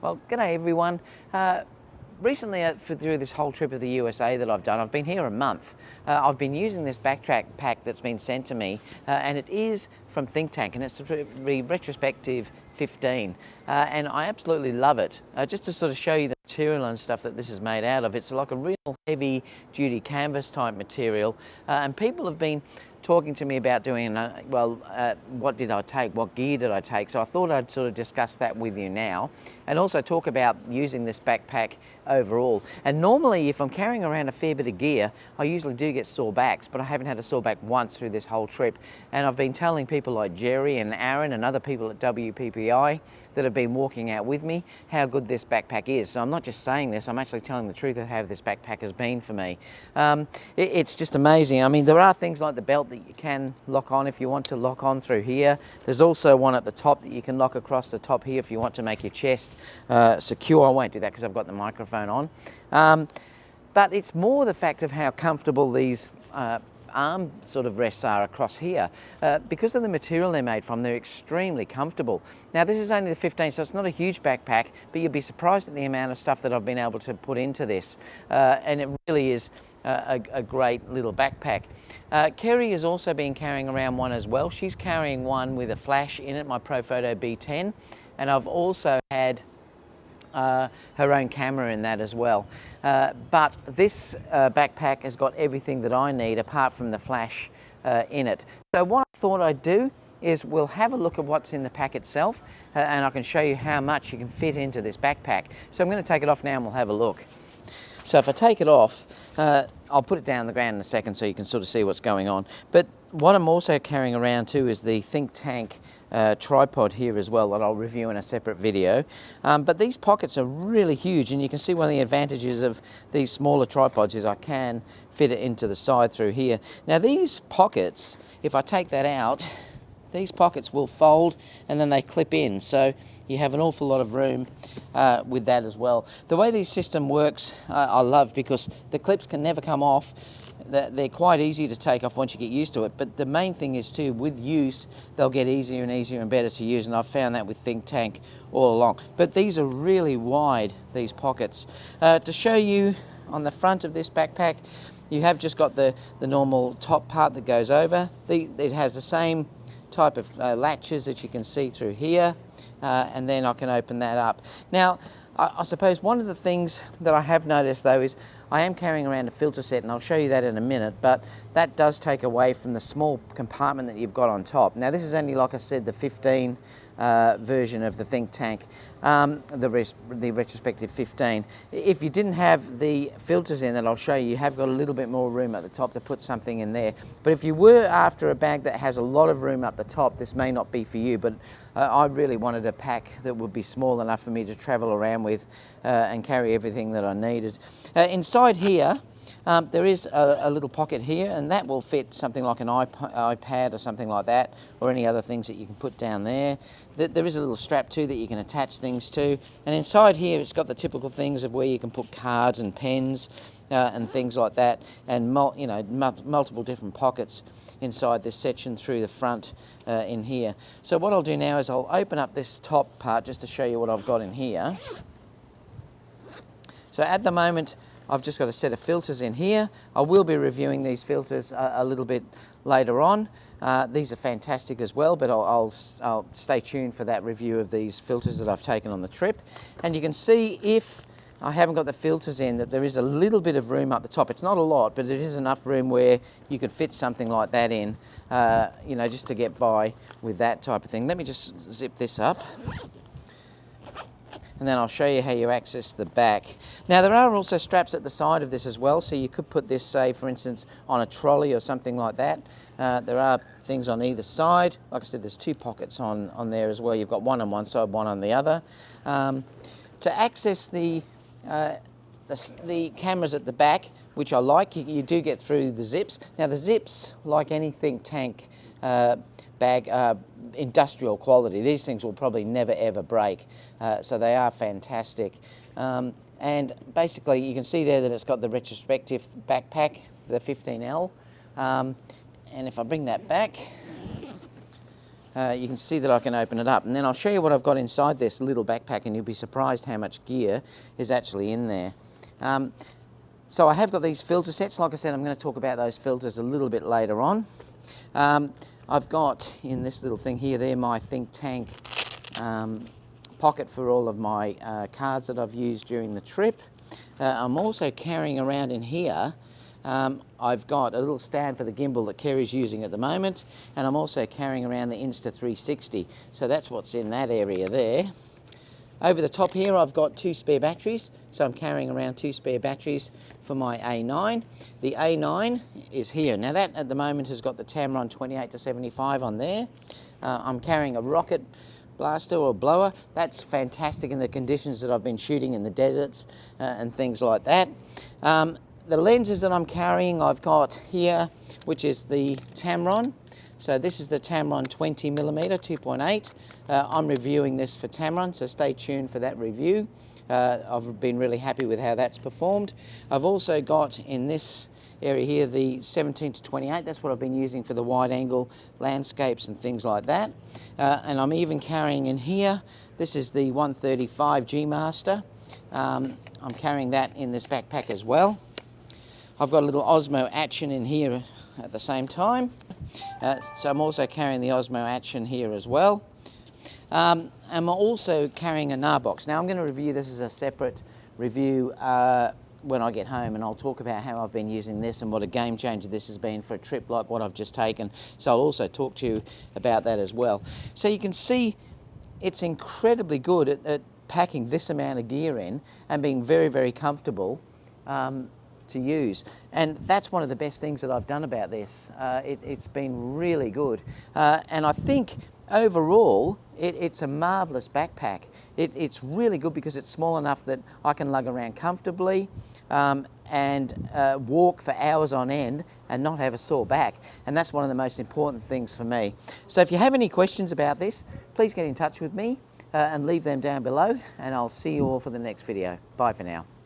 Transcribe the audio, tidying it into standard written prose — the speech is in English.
Well, g'day everyone. Recently, through this whole trip of the USA that I've done, I've been here a month. I've been using this backpack that's been sent to me, and it is from Thinktank, and it's the Retrospective 15, and I absolutely love it. Just to sort of show you the material and stuff that this is made out of, it's like a real heavy-duty canvas type material, and people have been talking to me about doing, what did I take, what gear did I take? So I thought I'd sort of discuss that with you now, and also talk about using this backpack overall. And normally, if I'm carrying around a fair bit of gear, I usually do get sore backs, but I haven't had a sore back once through this whole trip. And I've been telling people like Jerry and Aaron and other people at WPPI that have been walking out with me how good this backpack is. So I'm not just saying this, I'm actually telling the truth of how this backpack has been for me. It's just amazing. I mean, there are things like the belt that you can lock on if you want to lock on through here. There's also one at the top that you can lock across the top here if you want to make your chest secure. I won't do that because I've got the microphone on. But it's more the fact of how comfortable these arm sort of rests are across here. Because of the material they're made from, they're extremely comfortable. Now this is only the 15, so it's not a huge backpack, but you'll be surprised at the amount of stuff that I've been able to put into this. And it really is a great little backpack. Kerry has also been carrying around one as well. She's carrying one with a flash in it, my ProPhoto B10, and I've also had her own camera in that as well. But this backpack has got everything that I need apart from the flash in it. So what I thought I'd do is we'll have a look at what's in the pack itself, and I can show you how much you can fit into this backpack. So I'm going to take it off now and we'll have a look. So if I take it off, I'll put it down on the ground in a second so you can sort of see what's going on. But what I'm also carrying around too is the Thinktank tripod here as well, that I'll review in a separate video. But these pockets are really huge, and you can see one of the advantages of these smaller tripods is I can fit it into the side through here. Now these pockets, if I take that out, these pockets will fold and then they clip in, so you have an awful lot of room with that as well. The way this system works I love, because the clips can never come off. They're quite easy to take off once you get used to it, but the main thing is too, with use, they'll get easier and easier and better to use, and I've found that with Thinktank all along. But these are really wide, these pockets. To show you on the front of this backpack, you have just got the normal top part that goes over. It has the same type of latches that you can see through here, and then I can open that up. Now, I suppose one of the things that I have noticed though is I am carrying around a filter set, and I'll show you that in a minute, but that does take away from the small compartment that you've got on top. Now this is only, like I said, the 15 version of the Thinktank, the Retrospective 15. If you didn't have the filters in that I'll show you, you have got a little bit more room at the top to put something in there. But if you were after a bag that has a lot of room up the top, this may not be for you, but I really wanted a pack that would be small enough for me to travel around with and carry everything that I needed. Inside here, there is a little pocket here, and that will fit something like an iPad or something like that, or any other things that you can put down there. There is a little strap too that you can attach things to, and inside here it's got the typical things of where you can put cards and pens and things like that, and multiple different pockets inside this section through the front in here. So what I'll do now is I'll open up this top part just to show you what I've got in here. So at the moment I've just got a set of filters in here. I will be reviewing these filters a little bit later on. These are fantastic as well, but I'll stay tuned for that review of these filters that I've taken on the trip. And you can see, if I haven't got the filters in, that there is a little bit of room up the top. It's not a lot, but it is enough room where you could fit something like that in, just to get by with that type of thing. Let me just zip this up, and then I'll show you how you access the back. Now there are also straps at the side of this as well, so you could put this, say for instance, on a trolley or something like that. There are things on either side. Like I said, there's two pockets on there as well. You've got one on one side, one on the other. To access the cameras at the back, which I like, you do get through the zips. Now the zips, like any Thinktank bag, are industrial quality. These things will probably never ever break, so they are fantastic. And basically you can see there that it's got the Retrospective Backpack, the 15L, and if I bring that back, you can see that I can open it up, and then I'll show you what I've got inside this little backpack, and you'll be surprised how much gear is actually in there. So I have got these filter sets. Like I said, I'm going to talk about those filters a little bit later on. I've got in this little thing here, there, my Thinktank pocket for all of my cards that I've used during the trip. I'm also carrying around in here, I've got a little stand for the gimbal that Kerry's using at the moment, and I'm also carrying around the Insta360, so that's what's in that area there. Over the top here I've got 2 spare batteries, so I'm carrying around 2 spare batteries for my A9. The A9 is here. Now that at the moment has got the Tamron 28-75 on there. I'm carrying a rocket blaster or blower. That's fantastic in the conditions that I've been shooting in the deserts and things like that. The lenses that I'm carrying I've got here, which is the Tamron. So this is the Tamron 20mm 2.8. I'm reviewing this for Tamron, so stay tuned for that review. I've been really happy with how that's performed. I've also got in this area here the 17-28, that's what I've been using for the wide angle landscapes and things like that. And I'm even carrying in here, this is the 135 G Master. I'm carrying that in this backpack as well. I've got a little Osmo action in here at the same time. So I'm also carrying the Osmo action here as well. I'm also carrying a Narbox. Now I'm going to review this as a separate review when I get home, and I'll talk about how I've been using this and what a game changer this has been for a trip like what I've just taken. So I'll also talk to you about that as well. So you can see it's incredibly good at packing this amount of gear in and being very, very comfortable to use, and that's one of the best things that I've done about this. It's been really good, and I think overall it's a marvellous backpack. It's really good because it's small enough that I can lug around comfortably and walk for hours on end and not have a sore back, and that's one of the most important things for me. So if you have any questions about this, please get in touch with me and leave them down below, and I'll see you all for the next video. Bye for now.